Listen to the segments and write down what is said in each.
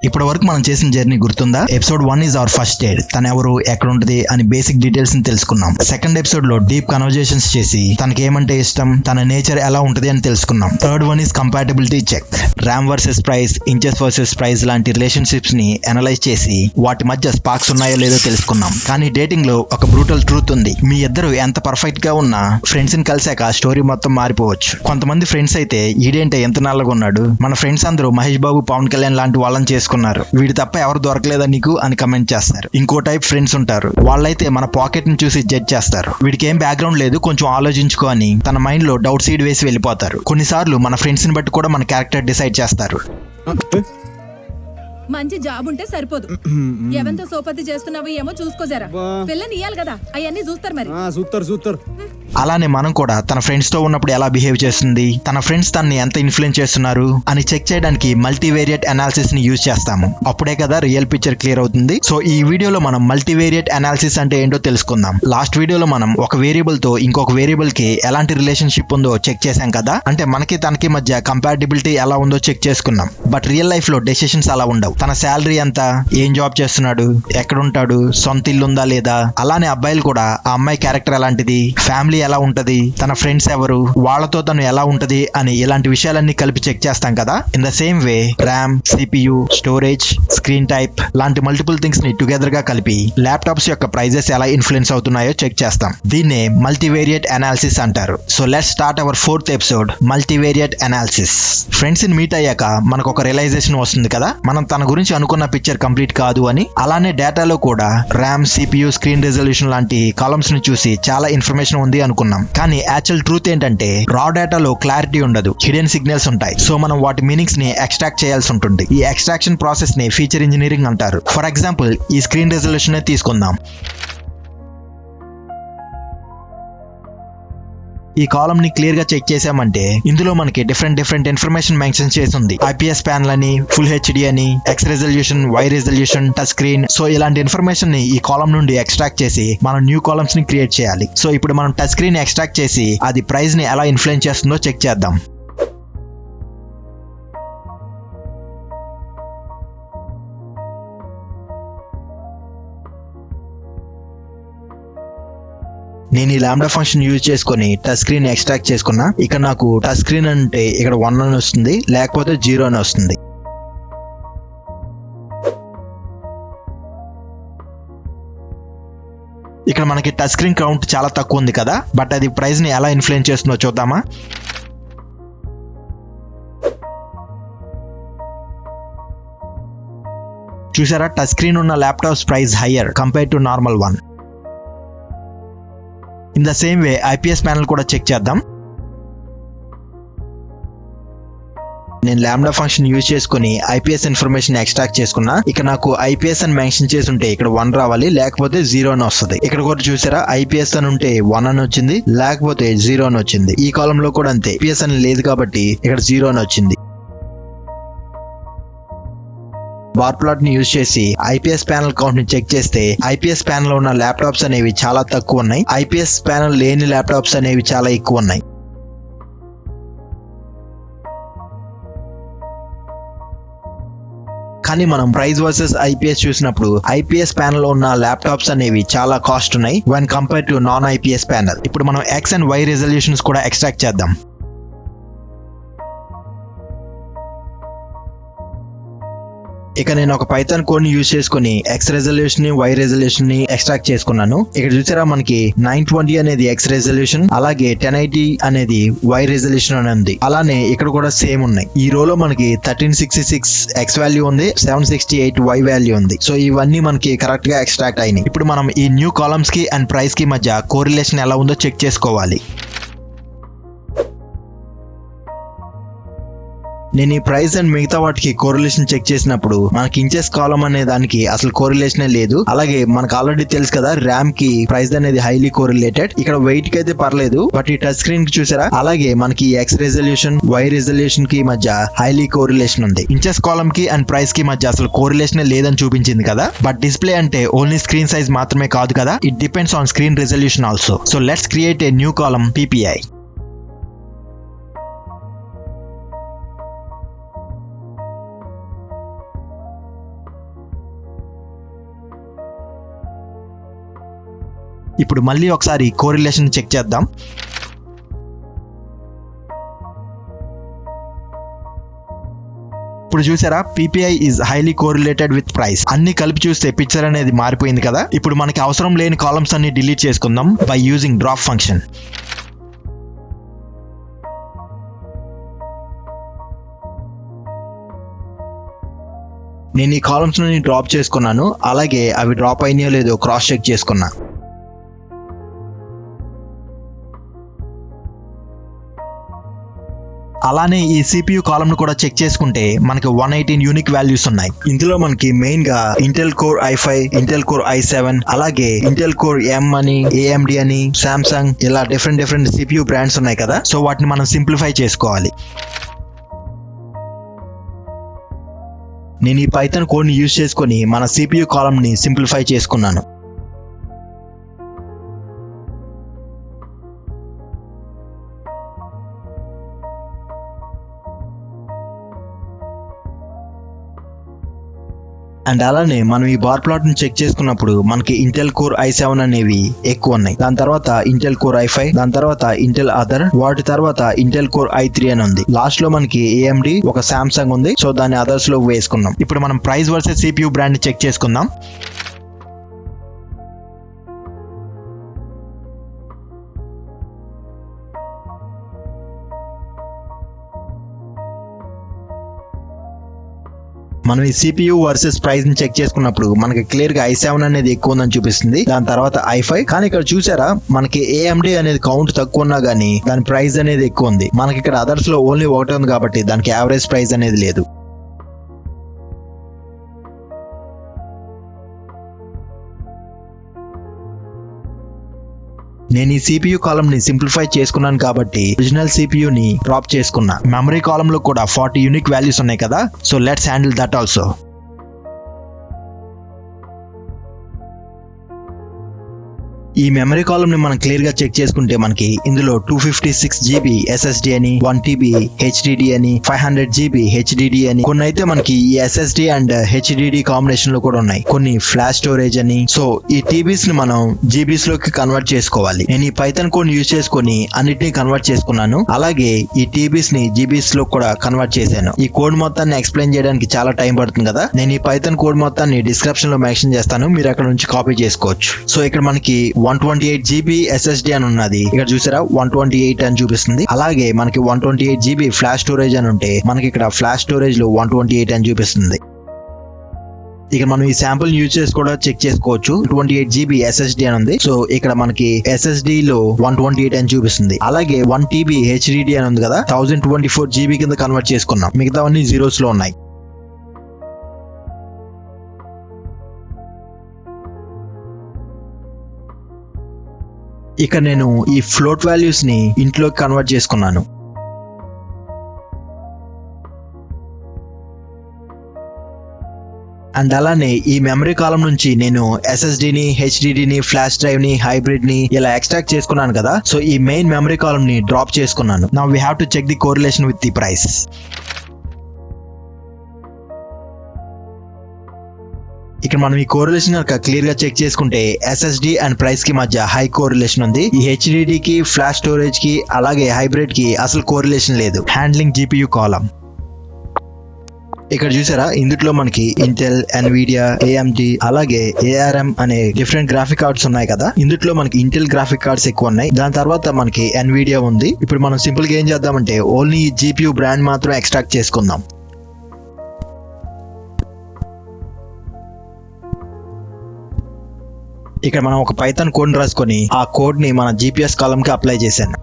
ఇప్పటి వరకు మనం చేసిన జర్నీ గుర్తుందా? Episode 1 is our first date. తను ఎవరు, ఎక్కడ ఉంటుంది అని బేసిక్ డీటెయిల్స్ ని తెలుసుకున్నాం. సెకండ్ ఎపిసోడ్ లో డీప్ కన్వర్జేషన్స్ చేసి తనకి ఏమంటే ఇష్టం, తన నేచర్ ఎలా ఉంటుంది అని తెలుసుకున్నాం. Third one is compatibility check. RAM versus price, inches versus price లాంటి రిలేషన్షిప్స్ ని అనలైజ్ చేసి వాటి మధ్య స్పార్క్స్ ఉన్నాయో లేదో తెలుసుకున్నాం. కానీ డేటింగ్ లో ఒక బ్రూటల్ ట్రూత్ ఉంది. మీ ఇద్దరు ఎంత పర్ఫెక్ట్ గా ఉన్నా ఫ్రెండ్స్ ని కలిసాక స్టోరీ మొత్తం మారిపోవచ్చు. కొంతమంది ఫ్రెండ్స్ అయితే ఈడేంటే ఎంత నల్లగా ఉన్నాడు, మన ఫ్రెండ్స్ అందరూ మహేష్ బాబు, పవన్ కళ్యాణ్ లాంటి వాళ్ళని చేసుకున్నారు, వీడి తప్ప ఎవరు దొరకలేదా నీకు అని కమెంట్ చేస్తారు. ఇంకో టైప్ ఫ్రెండ్స్ ఉంటారు, వాళ్ళైతే మన పాకెట్ ని చూసి జడ్జ్ చేస్తారు. వీడికి ఏం బ్యాక్గ్రౌండ్ లేదు, కొంచెం ఆలోచించుకో అని తన మైండ్ లో డౌట్ సీడ్ వేసి వెళ్ళిపోతారు. కొన్నిసార్లు మన ఫ్రెండ్స్ ని బట్టి కూడా మన క్యారెక్టర్ డిసైడ్ చేస్తారు. మంచి జాబ్ ఉంటే సరిపోదు, ఎవరితో సోపతి చేస్తున్నావు ఏమో చూసుకోజరా. పిల్లని ఇయ్యాలి కదా, అవన్నీ చూస్తారు మరి. చూస్తారు. అలానే మనం కూడా తన ఫ్రెండ్స్ తో ఉన్నప్పుడు ఎలా బిహేవ్ చేస్తుంది, తన ఫ్రెండ్స్ తనని ఎంత ఇన్ఫ్లుయెన్స్ చేస్తున్నారు అని చెక్ చేయడానికి మల్టీవేరియట్ అనాలిసిస్ ని యూజ్ చేస్తాము. అప్పుడే కదా రియల్ పిక్చర్ క్లియర్ అవుతుంది. సో ఈ వీడియోలో మనం మల్టీవేరియట్ అనాలిసిస్ అంటే ఏంటో తెలుసుకుందాం. లాస్ట్ వీడియోలో మనం ఒక వేరియబుల్ తో ఇంకొక వేరియబుల్ కి ఎలాంటి రిలేషన్షిప్ ఉందో చెక్ చేశాం కదా, అంటే మనకి తనకి మధ్య కంపాటిబిలిటీ ఎలా ఉందో చెక్ చేసుకున్నాం. బట్ రియల్ లైఫ్ లో డెసిషన్స్ అలా ఉండవు. తన శాలరీ ఎంత, ఏం జాబ్ చేస్తున్నాడు, ఎక్కడ ఉంటాడు, సొంత ఇల్లు ఉందా లేదా, అలానే అబ్బాయిలు కూడా ఆ అమ్మాయి క్యారెక్టర్ ఎలాంటిది, ఫ్యామిలీ ఎలా ఉంటది, తన ఫ్రెండ్స్ ఎవరు, వాళ్ళతో తను ఎలా ఉంటది అని ఇలాంటి విషయాలన్నీ కలిపి చెక్ చేస్తాం కదా. In the same way RAM, CPU, storage, screen type లాంటి మల్టిపుల్ థింగ్స్ ని టుగెదర్ గా కలిపి ల్యాప్టాప్స్ యొక్క ప్రైజెస్ ఎలా ఇన్ఫ్లుయెన్స్ అవుతున్నాయో చెక్ చేస్తాం. దీన్నే మల్టీవేరియట్ అనాలిసిస్ అంటారు. So let's start our 4th episode, multivariate analysis. Friends ని మీట్ అయ్యాక మనకు ఒక రియలైజేషన్ వస్తుంది కదా, మనం తన గురించి అనుకున్న పిక్చర్ కంప్లీట్ కాదు అని. అలానే డేటాలో కూడా ర్యామ్, సిపియు, స్క్రీన్ రెజల్యూషన్ లాంటి కాలమ్స్ ని చూసి చాలా ఇన్ఫర్మేషన్ ఉంది అనుకున్నాం. కానీ యాక్చువల్ ట్రూత్ ఏంటంటే రా డేటాలో క్లారిటీ ఉండదు, హిడెన్ సిగ్నల్స్ ఉంటాయి. సో మనం వాటి మీనింగ్స్ ని ఎక్స్ట్రాక్ట్ చేయాల్సి ఉంటుంది. ఈ ఎక్స్ట్రాక్షన్ ప్రాసెస్ ని ఫీచర్ ఇంజనీరింగ్ అంటారు. ఫర్ ఎగ్జాంపుల్ ఈ స్క్రీన్ రెజల్యూషన్ తీసుకుందాం. ఈ కాలమ్ ని క్లియర్ గా చెక్ చేసామంటే ఇందులో మనకి డిఫరెంట్ ఇన్ఫర్మేషన్ మెన్షన్ చేసి ఉంది. ఐపీఎస్ ప్యానల్ అని, ఫుల్ హెచ్డి అని, X resolution, Y resolution, touch screen. So ఇలాంటి ఇన్ఫర్మేషన్ ని ఈ కాలమ్ నుండి ఎక్స్ట్రాక్ట్ చేసి మనం న్యూ కాలమ్స్ ని క్రియేట్ చేయాలి. సో ఇప్పుడు మనం టచ్ స్క్రీన్ ఎక్స్ట్రాక్ట్ చేసి అది ప్రైస్ ని ఎలా ఇన్ఫ్లుయెన్స్ చేస్తుందో చెక్ చేద్దాం. నేను ఈ లాంబ్డా ఫంక్షన్ యూజ్ చేసుకొని టచ్ స్క్రీన్ ఎక్స్ట్రాక్ట్ చేసుకున్నా. ఇక్కడ నాకు టచ్ స్క్రీన్ అంటే ఇక్కడ 1 అని వస్తుంది, లేకపోతే 0 అని వస్తుంది. ఇక్కడ మనకి టచ్ స్క్రీన్ కౌంట్ చాలా తక్కువ ఉంది కదా, బట్ అది ప్రైస్ ని ఎలా ఇన్ఫ్లుయెన్స్ చేస్తుందో చూద్దామా. చూసారా, టచ్ స్క్రీన్ ఉన్న laptops price higher compare to normal one. In the same way IPS panel కూడా చెక్ చేద్దాం. నేను లాంబ్డా ఫంక్షన్ యూజ్ చేసుకుని ఐపీఎస్ ఇన్ఫర్మేషన్ ఎక్స్ట్రాక్ట్ చేసుకున్నా. ఇక్కడ నాకు ఐపీఎస్ అని మెన్షన్ చేసి ఉంటే ఇక్కడ 1 రావాలి, లేకపోతే 0 అని వస్తుంది. ఇక్కడ కూడా చూసారా, ఐపీఎస్ అని ఉంటే 1 అని వచ్చింది, లేకపోతే 0 అని వచ్చింది. ఈ కాలం లో కూడా అంతే, ఐపీఎస్ అని లేదు కాబట్టి ఇక్కడ 0 అని వచ్చింది. బార్ ప్లాట్ ని యూజ్ చేసి ఐపీఎస్ ప్యానల్ కౌంట్ ని చెక్ చేస్తే ఐపీఎస్ ప్యానల్ ఉన్న ల్యాప్టాప్స్ అనేవి చాలా తక్కువ ఉన్నాయి, ఐపీఎస్ ప్యానల్ లేని ల్యాప్టాప్స్ అనేవి చాలా ఎక్కువ ఉన్నాయి. కానీ మనం ప్రైస్ వర్సెస్ ఐపీఎస్ చూసినప్పుడు ఐపీఎస్ ప్యానల్ ఉన్న ల్యాప్టాప్స్ అనేవి చాలా కాస్ట్ ఉన్నాయి when compare to non IPS panel. ఇప్పుడు మనం ఎక్స్ అండ్ వై రెజల్యూషన్స్ కూడా ఎక్స్ట్రాక్ట్ చేద్దాం. ఇక నేను ఒక పైథాన్ కోడ్ ని యూజ్ చేసుకుని ఎక్స్ రెజల్యూషన్ ని, వై రెజల్యూషన్ ని ఎక్స్ట్రాక్ట్ చేసుకున్నాను. ఇక్కడ చూసారా, మనకి 920 అనేది ఎక్స్ రెజల్యూషన్, అలాగే 1080 అనేది వై రెజల్యూషన్ అని ఉంది. అలానే ఇక్కడ కూడా సేమ్ ఉన్నాయి. ఈ రోలో మనకి 1366 ఎక్స్ వాల్యూ ఉంది, 768 వై వాల్యూ ఉంది. సో ఇవన్నీ మనకి కరెక్ట్ గా ఎక్స్ట్రాక్ట్ అయినాయి. ఇప్పుడు మనం ఈ న్యూ కాలమ్స్ కి అండ్ ప్రైస్ కి మధ్య కోరిలేషన్ ఎలా ఉందో చెక్ చేసుకోవాలి. నేను ఈ ప్రైస్ అండ్ మిగతా వాటికి కోరిలేషన్ చెక్ చేసినప్పుడు మనకి ఇంచెస్ కాలం అనే దానికి అసలు కోరిలేషనే లేదు. అలాగే మనకు ఆల్రెడీ తెలుసు కదా, ర్యామ్ కి ప్రైస్ అనేది హైలీ కోరిలేటెడ్. ఇక్కడ వెయిట్ కి అయితే పర్లేదు, బట్ ఈ టచ్ స్క్రీన్ కి చూసారా, అలాగే మనకి ఎక్స్ రెజల్యూషన్, వై రెజల్యూషన్ కి మధ్య హైలీ కోరిలేషన్ ఉంది. ఇంచెస్ కాలం కి అండ్ ప్రైస్ కి మధ్య అసలు కోరిలేషనే లేదని చూపించింది కదా. బట్ డిస్ప్లే అంటే ఓన్లీ స్క్రీన్ సైజ్ మాత్రమే కాదు కదా, it depends on screen resolution also. So let's create a new column PPI. ఇప్పుడు మళ్ళీ ఒకసారి కోరిలేషన్ చెక్ చేద్దాం. ఇప్పుడు చూసారా, PPI is highly correlated with price. అన్ని కలిపి చూస్తే పిక్చర్ అనేది మారిపోయింది కదా. ఇప్పుడు మనకి అవసరం లేని కాలమ్స్ అన్ని డిలీట్ చేసుకుందాం బై యూజింగ్ డ్రాప్ ఫంక్షన్. నేను ఈ కాలమ్స్ ని డ్రాప్ చేసుకున్నాను, అలాగే అవి డ్రాప్ అయినాయో లేదో క్రాస్ చెక్ చేసుకున్నా. అలానే ఈ CPU కాలమ్ ను కూడా చెక్ చేసుకుంటే మనకి 118 యూనిక్ వాల్యూస్ ఉన్నాయి. ఇందులో మనకి మెయిన్ గా Intel core i5, Intel core i7, అలాగే ఇంటెల్ కోర్ M అని, AMD అని, సామ్సంగ్, ఇలా డిఫరెంట్ CPU బ్రాండ్స్ ఉన్నాయి కదా. సో వాటిని మనం సింప్లిఫై చేసుకోవాలి. నేను ఈ పైథాన్ కోడ్ ని యూజ్ చేసుకొని మన CPU కాలమ్ ని సింప్లిఫై చేసుకున్నాను. అండ్ అలానే మనం ఈ బార్ ప్లాట్ ని చెక్ చేసుకున్నప్పుడు మనకి ఇంటెల్ కోర్ i7 అనేవి ఎక్కువ ఉన్నాయి. దాని తర్వాత ఇంటెల్ కోర్ i5, దాని తర్వాత ఇంటెల్ అదర్, వాటి తర్వాత ఇంటెల్ కోర్ i3 అని ఉంది. లాస్ట్ లో మనకి AMD, ఒక సామ్సంగ్ ఉంది. సో దాన్ని అదర్స్ లో వేసుకున్నాం. ఇప్పుడు మనం ప్రైస్ వర్సెస్ CPU బ్రాండ్ ని చెక్ చేసుకుందాం. మనం ఈ CPU వర్సెస్ ప్రైస్ ని చెక్ చేసుకున్నప్పుడు మనకి క్లియర్ గా i7 అనేది ఎక్కువ ఉందని చూపిస్తుంది. దాని తర్వాత i5. కానీ ఇక్కడ చూసారా, మనకి AMD అనేది కౌంట్ తక్కువ ఉన్నా గానీ దాని ప్రైస్ అనేది ఎక్కువ ఉంది. మనకి ఇక్కడ అదర్స్ లో ఓన్లీ ఒకటే ఉంది కాబట్టి దానికి యావరేజ్ ప్రైస్ అనేది లేదు. నేను ఈ CPU కాలమ్ ని సింప్లిఫై చేసుకున్నాను కాబట్టి ఒరిజినల్ CPU ని డ్రాప్ చేసుకున్నా. మెమరీ కాలమ్ లో కూడా 40 యూనిక్ వాల్యూస్ ఉన్నాయి కదా. So let's handle that also. ఈ మెమరీ కాలమ్ ని మనం క్లియర్ గా చెక్ చేసుకుంటే మనకి ఇందులో 256 GB SSD అని, 1 TB HDD అని, 500 GB HDD అని, కొన్ని అయితే మనకి ఈ SSD అండ్ HDD కాంబినేషన్ లో కూడా ఉన్నాయి. కొన్ని ఫ్లాష్ స్టోరేజ్ అని. సో ఈ TBs ని మనం GBs లోకి కన్వర్ట్ చేసుకోవాలి. నేను ఈ పైథాన్ కోడ్ యూజ్ చేసుకొని అన్నిటిని కన్వర్ట్ చేసుకున్నాను. అలాగే ఈ TBs ని GBs లో కూడా కన్వర్ట్ చేశాను. ఈ కోడ్ మొత్తాన్ని ఎక్స్ప్లెయిన్ చేయడానికి చాలా టైం పడుతుంది కదా. నేను ఈ పైథాన్ కోడ్ మొత్తాన్ని డిస్క్రిప్షన్ లో మెన్షన్ చేస్తాను, మీరు అక్కడ నుంచి కాపీ చేసుకోవచ్చు. సో ఇక్కడ మనకి 128 GB SSD అని ఉన్నది. ఇక్కడ చూసారా 128 అని చూపిస్తుంది. అలాగే మనకి 128 GB ఫ్లాష్ స్టోరేజ్ అని ఉంటే మనకి ఇక్కడ ఫ్లాష్ స్టోరేజ్ లో 128 అని చూపిస్తుంది. ఇక మనం ఈ శాంపుల్ యూజ్ చేసి కూడా చెక్ చేసుకోవచ్చు. 28 GB SSD అని ఉంది. సో ఇక్కడ మనకి SSD లో 128 అని చూపిస్తుంది. అలాగే 1 TB HDD అని ఉంది కదా, 1024 GB కింద కన్వర్ట్ చేసుకున్నాం. మిగతావన్నీ జీరోస్ లో ఉన్నాయి. ఇక నేను ఈ ఫ్లోట్ వాల్యూస్ ని ఇంట్లోకి కన్వర్ట్ చేసుకున్నాను. అండ్ అలానే ఈ మెమరీ కాలమ్ నుంచి నేను SSD ని, HDD ని, ఫ్లాష్ డ్రైవ్ ని, హైబ్రిడ్ ని ఇలా ఎక్స్ట్రాక్ట్ చేసుకున్నాను కదా. సో ఈ మెయిన్ మెమరీ కాలమ్ ని డ్రాప్ చేసుకున్నాను. Now we have to check the correlation with the price. ఇక్కడ మనం ఈ కోరిలేషన్ కనుక క్లియర్ గా చెక్ చేసుకుంటే SSD అండ్ ప్రైస్ కి మధ్య హై కోరిలేషన్ ఉంది. ఈ HDD కి, ఫ్లాష్ స్టోరేజ్ కి, అలాగే హైబ్రిడ్ కి అసలు కోరిలేషన్ లేదు. Handling GPU column. ఇక్కడ చూసారా, ఇందులో మనకి ఇంటెల్, ఎన్విడియా, AMD, అలాగే ARM అనే డిఫరెంట్ గ్రాఫిక్ కార్డ్స్ ఉన్నాయి కదా. ఇందులో మనకి ఇంటెల్ గ్రాఫిక్ కార్డ్స్ ఎక్కువ ఉన్నాయి. దాని తర్వాత మనకి ఎన్విడియా ఉంది. ఇప్పుడు మనం సింపుల్ గా ఏం చేద్దామంటే ఓన్లీ GPU బ్రాండ్ మాత్రం ఎక్స్ట్రాక్ట్ చేసుకుందాం. ఇక్కడ మనం ఒక పైథాన్ కోడ్ రాసుకొని ఆ కోడ్ ని మన GPS కాలమ్ కి అప్లై చేశాను.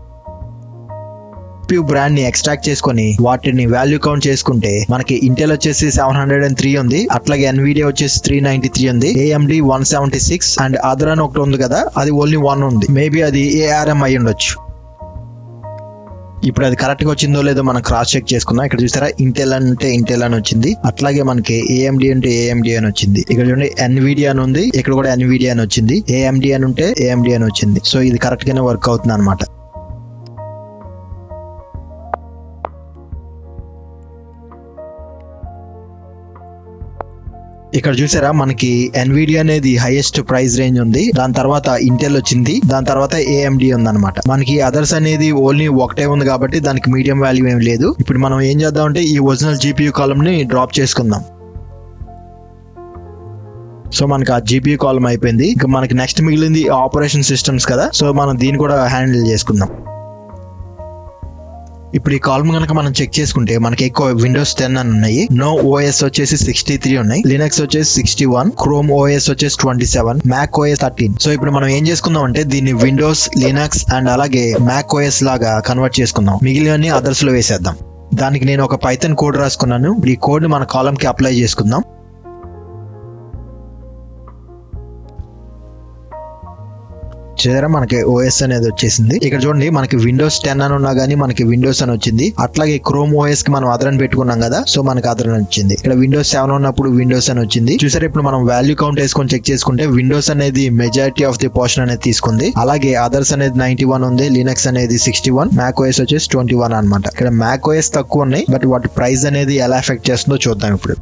CPU బ్రాండ్ ని ఎక్స్ట్రాక్ట్ చేసుకొని వాటిని వాల్యూ కౌంట్ చేసుకుంటే మనకి ఇంటెల్ వచ్చేసి 703 ఉంది. అట్లాగే ఎన్విడియా వచ్చేసి 393 ఉంది. AMD 176 అండ్ అదర్ అని ఒకటి ఉంది కదా, అది ఓన్లీ 1 ఉంది. మేబీ అది ARM అయి ఉండొచ్చు. ఇప్పుడు అది కరెక్ట్ గా వచ్చిందో లేదో మనం క్రాస్ చెక్ చేసుకుందాం. ఇక్కడ చూసారా, ఇంటెల్ అంటే ఇంటెల్ అని వచ్చింది. అట్లాగే మనకి AMD అంటే AMD అని వచ్చింది. ఇక్కడ చూడండి ఎన్విడియా అని ఉంది, ఇక్కడ కూడా ఎన్విడియా అని వచ్చింది. AMD అని ఉంటే AMD అని వచ్చింది. సో ఇది కరెక్ట్ గానే వర్క్ అవుతుంది అనమాట. ఇక్కడ చూసారా మనకి ఎన్విడియా అనేది హైయెస్ట్ ప్రైస్ రేంజ్ ఉంది, దాని తర్వాత ఇంటెల్ వచ్చింది, దాని తర్వాత AMD ఉందన్నమాట. మనకి అదర్స్ అనేది ఓన్లీ ఒకటే ఉంది కాబట్టి దానికి మీడియం వాల్యూ ఏం లేదు. ఇప్పుడు మనం ఏం చేద్దాం అంటే ఈ ఒరిజినల్ GPU కాలమ్ ని డ్రాప్ చేసుకుందాం. సో మనకి ఆ GPU కాలమ్ అయిపోయింది. ఇంకా మనకి నెక్స్ట్ మిగిలింది ఆపరేషన్ సిస్టమ్స్ కదా, సో మనం దీన్ని కూడా హ్యాండిల్ చేసుకుందాం. ఇప్పుడు ఈ కాలమ్ కనుక మనం చెక్ చేసుకుంటే మనకి ఎక్కువ విండోస్ 10 అని ఉన్నాయి, నో OS వచ్చేసి 63 ఉన్నాయి, లినక్స్ వచ్చేసి 61, క్రోమ్ OS వచ్చేసి 27, మ్యాక్ OS 13. సో ఇప్పుడు మనం ఏం చేసుకుందాం అంటే దీన్ని విండోస్, లినక్స్ అండ్ అలాగే మ్యాక్ OS లాగా కన్వర్ట్ చేసుకుందాం. మిగిలినన్ని అదర్స్ లో వేసేద్దాం. దానికి నేను ఒక పైథాన్ కోడ్ రాసుకున్నాను. ఈ కోడ్ ని మన కాలమ్ కి అప్లై చేసుకుందాం. చూసారా మనకి OS అనేది వచ్చేసింది. ఇక్కడ చూడండి మనకి విండోస్ 10 అని ఉన్నా గానీ మనకి విండోస్ అని వచ్చింది. అట్లాగే క్రోమ్ OS కి మనం అదర్ అని పెట్టుకున్నాం కదా, సో మనకి అదర్ అని వచ్చింది. ఇక్కడ విండోస్ 7 ఉన్నప్పుడు విండోస్ అని వచ్చింది. చూసారా ఇప్పుడు మనం వాల్యూ కౌంట్ వేసుకొని చెక్ చేసుకుంటే విండోస్ అనేది మెజారిటీ ఆఫ్ ది పోర్షన్ అనేది తీసుకుంది. అలాగే అదర్స్ అనేది 91 ఉంది, లినక్స్ అనేది 61, మ్యాక్ OS వచ్చేసి 21 అన్నమాట. ఇక్కడ మ్యాక్ OS తక్కువ ఉన్నాయి, బట్ వాటి ప్రైస్ అనేది ఎలా ఎఫెక్ట్ చేస్తుందో చూద్దాం ఇప్పుడు.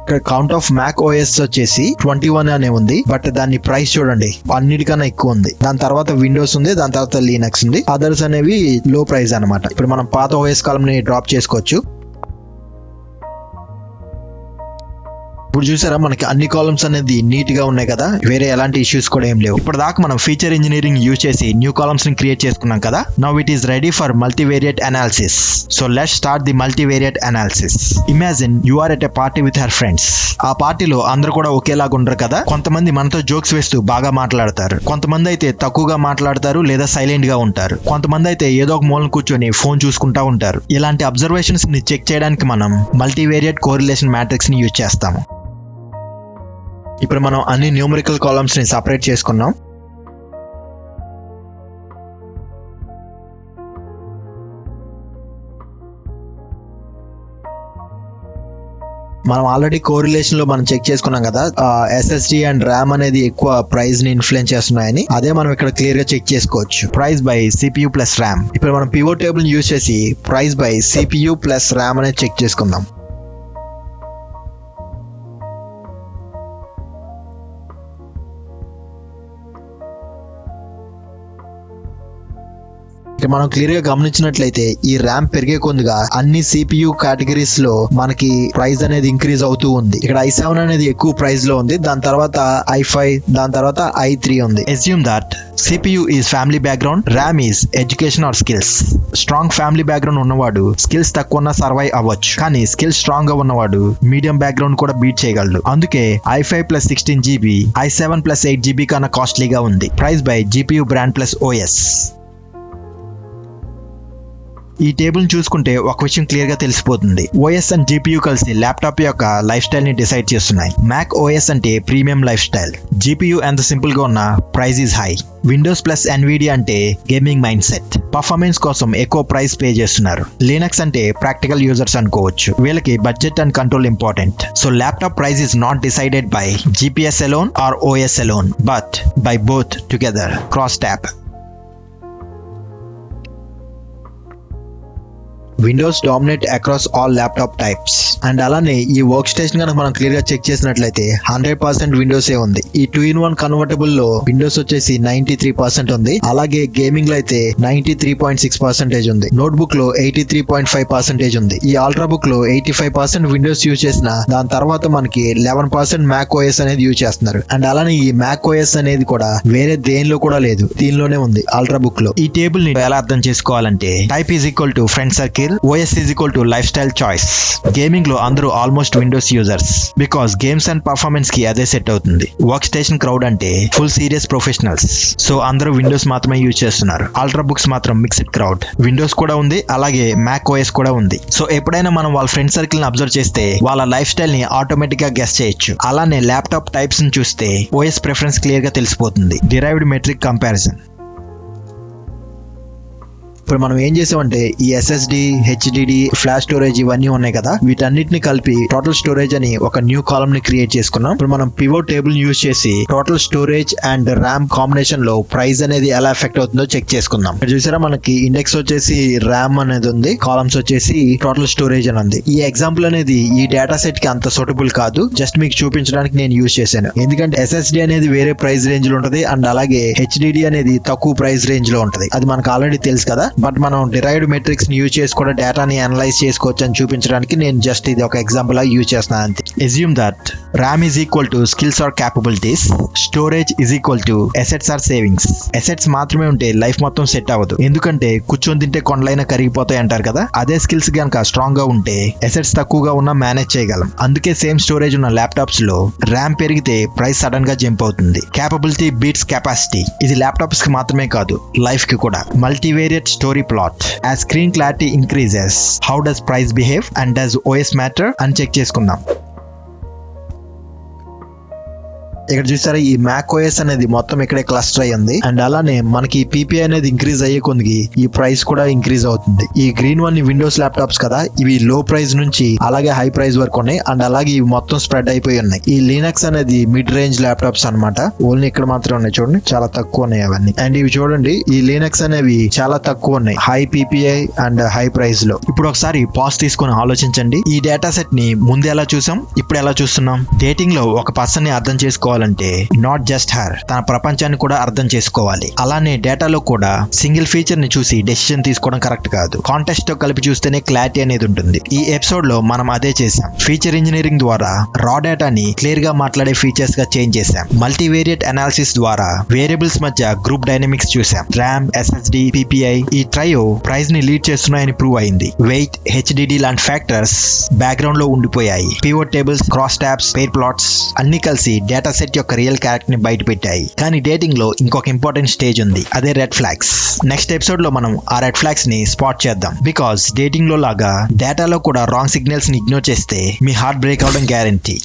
ఇక్కడ కౌంట్ ఆఫ్ మ్యాక్ OS వచ్చేసి 21 అనే ఉంది, బట్ దాని ప్రైస్ చూడండి అన్నిటికన్నా ఎక్కువ ఉంది. దాని తర్వాత విండోస్ ఉంది, దాని తర్వాత లినక్స్ ఉంది, అదర్స్ అనేవి లో ప్రైస్ అన్నమాట. ఇప్పుడు మనం పాత OS కాలమ్ ని డ్రాప్ చేసుకోవచ్చు. ఇప్పుడు చూసారా మనకి అన్ని కాలమ్స్ అనేది నీట్ గా ఉన్నాయి కదా, వేరే ఎలాంటి ఇష్యూస్ కూడా ఏం లేవు. ఇప్పుడు దాకా మనం ఫీచర్ ఇంజనీరింగ్ యూజ్ చేసి న్యూ కాలమ్స్ ని క్రియేట్ చేసుకున్నాం కదా. Now it is ready for multivariate analysis. So let's start the multivariate analysis. Imagine you are at a party with her friends. ఆ పార్టీలో అందరూ కూడా ఒకేలాగా ఉండరు కదా. కొంతమంది మనతో జోక్స్ వేస్తూ బాగా మాట్లాడతారు, కొంతమంది అయితే తక్కువగా మాట్లాడతారు లేదా సైలెంట్ గా ఉంటారు, కొంతమంది అయితే ఏదో ఒక మూలన కూర్చొని ఫోన్ చూసుకుంటా ఉంటారు. ఇలాంటి అబ్జర్వేషన్స్ ని చెక్ చేయడానికి మనం మల్టీవేరియట్ కోరిలేషన్ మ్యాట్రిక్స్ ని యూజ్ చేస్తాము. ఇప్పుడు మనం అన్ని న్యూమరికల్ కాలమ్స్ ని సపరేట్ చేసుకున్నాం. మనం ఆల్రెడీ కోరిలేషన్ లో మనం చెక్ చేసుకున్నాం కదా, SSD అండ్ RAM అనేది ఎక్కువ ప్రైస్ ని ఇన్ఫ్లుయెన్స్ చేస్తున్నాయని. అదే మనం ఇక్కడ క్లియర్ గా చెక్ చేసుకోవచ్చు. Price by CPU plus RAM. ఇప్పుడు మనం పివోట్ టేబుల్ యూజ్ చేసి price by CPU plus RAM అనేది చెక్ చేసుకుందాం. మనం క్లియర్ గా గమనించినట్లయితే ఈ RAM పెరిగే కొద్దిగా అన్ని CPU కేటగిరీస్ లో మనకి ప్రైస్ అనేది ఇంక్రీజ్ అవుతూ ఉంది. ఇక్కడ i7 అనేది ఎక్కువ ప్రైస్ లో ఉంది, దాని తర్వాత i5, దాని తర్వాత i3 ఉంది. Assume that CPU is family background, RAM is education or skills. Strong family background ఉన్నవాడు స్కిల్స్ తక్కువ ఉన్న సర్వైవ్ అవ్వచ్చు, కానీ స్కిల్స్ స్ట్రాంగ్ గా ఉన్నవాడు మీడియం బ్యాక్గ్రౌండ్ కూడా బీట్ చేయగలడు. అందుకే i5 plus 16GB i7 plus 8GB కన్నా కాస్ట్లీగా ఉంది. Price by GPU brand plus OS. ఈ టేబుల్ చూసుకుంటే ఒక విషయం క్లియర్ గా తెలిసిపోతుంది. OS అండ్ GPU కలిసి ల్యాప్టాప్ యొక్క లైఫ్ స్టైల్ ని డిసైడ్ చేస్తున్నాయి. మ్యాక్ OS అంటే ప్రీమియం లైఫ్ స్టైల్, GPU ఎంత సింపుల్ గా ఉన్నా price is high. Windows plus NVIDIA అంటే గేమింగ్ మైండ్ సెట్, పర్ఫార్మెన్స్ కోసం ఎక్కువ ప్రైస్ పే చేస్తున్నారు. లినక్స్ అంటే ప్రాక్టికల్ యూజర్స్ అనుకోవచ్చు, వీళ్ళకి budget and control important. So laptop price is not decided by GPS alone or OS alone, but by both together, cross tab. Windows dominate across all laptop types. And అలానే ఈ work station కనుక మనం clear గా check చేసినట్లయితే 100% విండోసే ఉంది. ఈ 2-in-1 convertible లో Windows వచ్చేసి 93% ఉంది. అలాగే గేమింగ్ లో అయితే 93.6% ఉంది. నోట్బుక్ లో 83.5% ఉంది. ఈ అల్ట్రా బుక్ లో 85% విండోస్ యూజ్ చేసిన దాని తర్వాత మనకి 11% మ్యాక్ OS అనేది యూజ్ చేస్తున్నారు. అండ్ అలానే ఈ మ్యాక్ OS అనేది కూడా వేరే దేనిలో కూడా లేదు, దీనిలోనే ఉంది అల్ట్రా బుక్ లో. ఈ టేబుల్ ని ఎలా అర్థం చేసుకోవాలంటే type is equal to friend circle, OS is equal to lifestyle choice. Gaming లో అందరూ almost Windows users, because games and performance కి అదే సెట్ అవుతుంది. వర్క్ స్టేషన్ క్రౌడ్ అంటే ఫుల్ సీరియస్ ప్రొఫెషనల్స్, సో అందరూ విండోస్ మాత్రమే యూజ్ చేస్తున్నారు. అల్ట్రా బుక్స్ మాత్రం మిక్స్డ్ క్రౌడ్, విండోస్ కూడా ఉంది అలాగే మ్యాక్ OS కూడా ఉంది. సో ఎప్పుడైనా మనం వాళ్ళ ఫ్రెండ్ సర్కిల్ ని అబ్జర్వ్ చేస్తే వాళ్ళ లైఫ్ స్టైల్ ని ఆటోమేటిక్ గా గెస్ చేయొచ్చు. అలానే ల్యాప్టాప్ టైప్స్ ని చూస్తే OS ప్రిఫరెన్స్ క్లియర్ గా తెలిసిపోతుంది. Derived metric comparison. ఇప్పుడు మనం ఏం చేసామంటే ఈ ఎస్ఎస్డి, హెచ్డిడి, ఫ్లాష్ స్టోరేజ్ ఇవన్నీ ఉన్నాయి కదా, వీటన్నిటిని కలిపి టోటల్ స్టోరేజ్ అని ఒక న్యూ కాలమ్ ని క్రియేట్ చేసుకున్నాం. ఇప్పుడు మనం పివోట్ టేబుల్ యూజ్ చేసి total storage and RAM combination లో ప్రైస్ అనేది ఎలా ఎఫెక్ట్ అవుతుందో చెక్ చేసుకుందాం. ఇక్కడ చూసారా, మనకి ఇండెక్స్ వచ్చేసి ర్యామ్ అనేది ఉంది, కాలమ్స్ వచ్చేసి టోటల్ స్టోరేజ్ అని ఉంది. ఈ ఎగ్జాంపుల్ అనేది ఈ డేటా సెట్ కి అంత సూటబుల్ కాదు, జస్ట్ మీకు చూపించడానికి నేను యూజ్ చేశాను. ఎందుకంటే ఎస్ఎస్డి అనేది వేరే ప్రైస్ రేంజ్ లో ఉంటది అండ్ అలాగే హెచ్డిడి అనేది తక్కువ ప్రైస్ రేంజ్ లో ఉంటది. అది మనకు ఆల్రెడీ తెలుసు కదా. బట్ మనం డిరైవ్డ్ మెట్రిక్స్ ని యూజ్ చేసి కూడా డేటాని అనలైజ్ చేసుకోవచ్చు అని చూపించడానికి నేను జస్ట్ ఇది ఒక ఎగ్జాంపుల్ లా యూజ్ చేస్తున్నాను అంతే. Assume that RAM is equal to skills or capabilities, storage is equal to assets or savings. Assets మాత్రమే ఉంటే లైఫ్ మొత్తం సెట్ అవ్వదు, ఎందుకంటే కూర్చొని తింటే కొండలైనా కరిగిపోతాయి అంటారు కదా. అదే స్కిల్స్ గనక స్ట్రాంగ్ గా ఉంటే అసెట్స్ తక్కువగా ఉన్నా మేనేజ్ చేయగలం. అందుకే సేమ్ స్టోరేజ్ ఉన్న ల్యాప్టాప్స్ లో ర్యామ్ పెరిగితే ప్రైస్ సడన్ గా జంప్ అవుతుంది. Capability beats capacity. ఇది ల్యాప్టాప్స్ కి మాత్రమే కాదు, లైఫ్ కి కూడా. Multivariate story plot. As screen clarity increases, how does price behave and does OS matter అని చెక్ చేసుకుందాం. ఇక్కడ చూసారా, ఈ మ్యాక్ ఓఎస్ అనేది మొత్తం ఇక్కడే క్లస్టర్ అయ్యింది అండ్ అలానే మనకి పీపీఐ అనేది ఇంక్రీజ్ అయ్యే కొద్ది ఈ ప్రైస్ కూడా ఇంక్రీజ్ అవుతుంది. ఈ గ్రీన్ వన్ విండోస్ ల్యాప్టాప్స్ కదా, ఇవి లో ప్రైస్ నుంచి అలాగే హై ప్రైస్ వరకు ఉన్నాయి అండ్ అలాగే ఇవి మొత్తం స్ప్రెడ్ అయిపోయి ఉన్నాయి. ఈ లినక్స్ అనేది మిడ్ రేంజ్ ల్యాప్టాప్స్ అన్నమాట. ఓన్లీ ఇక్కడ మాత్రం ఉన్నాయి చూడండి, చాలా తక్కువ ఉన్నాయి అవన్నీ. అండ్ ఇవి చూడండి, ఈ లినక్స్ అనేవి చాలా తక్కువ ఉన్నాయి high PPI and high price లో. ఇప్పుడు ఒకసారి పాజ్ తీసుకొని ఆలోచించండి. ఈ డేటా సెట్ ని ముందు ఎలా చూసాం, ఇప్పుడు ఎలా చూస్తున్నాం? డేటింగ్ లో ఒక పర్సన్ ని అర్థం చేసుకోవాలి అంటే నాట్ జస్ట్ హర్, తన ప్రపంచాన్ని కూడా అర్థం చేసుకోవాలి. అలానే డేటాలో కూడా సింగిల్ ఫీచర్ ని చూసి డెసిషన్ తీసుకోవడం కరెక్ట్ కాదు, కాంటెక్స్ట్ తో కలిపి చూస్తేనే క్లారిటీ అనేది ఉంటుంది. ఈ ఎపిసోడ్ లో మనం అదే చేసాం. ఫీచర్ ఇంజనీరింగ్ ద్వారా రా డేటాని క్లియర్ గా మాట్లాడే ఫీచర్స్ గా చేంజ్ చేసాం. మల్టీవేరియట్ అనాలిసిస్ ద్వారా వేరియబుల్స్ మధ్య గ్రూప్ డైనమిక్స్ చూసాం. ర్యామ్, ఎస్ఎస్డి, పీపీఐ ఈ ట్రయో ప్రైస్ ని లీడ్ చేస్తున్నాయని ప్రూవ్ అయింది. వెయిట్, హెచ్డిడి లాంటి ఫ్యాక్టర్స్ బ్యాక్గ్రౌండ్ లో ఉండిపోయాయి. Pivot tables, cross tabs, pair plots అన్ని కలిసి డేటా సెట్ యొక్క రియల్ క్యారెక్టర్ ని బయట పెట్టాయి. కానీ డేటింగ్ లో ఇంకొక ఇంపార్టెంట్ స్టేజ్ ఉంది, అదే రెడ్ ఫ్లాగ్స్. నెక్స్ట్ ఎపిసోడ్ లో మనం ఆ రెడ్ ఫ్లాగ్స్ ని స్పాట్ చేద్దాం. బికాస్ డేటింగ్ లో లాగా డేటాలో కూడా రాంగ్ సిగ్నల్స్ ని ఇగ్నోర్ చేస్తే మీ హార్ట్ బ్రేక్ అవడం గ్యారంటీ.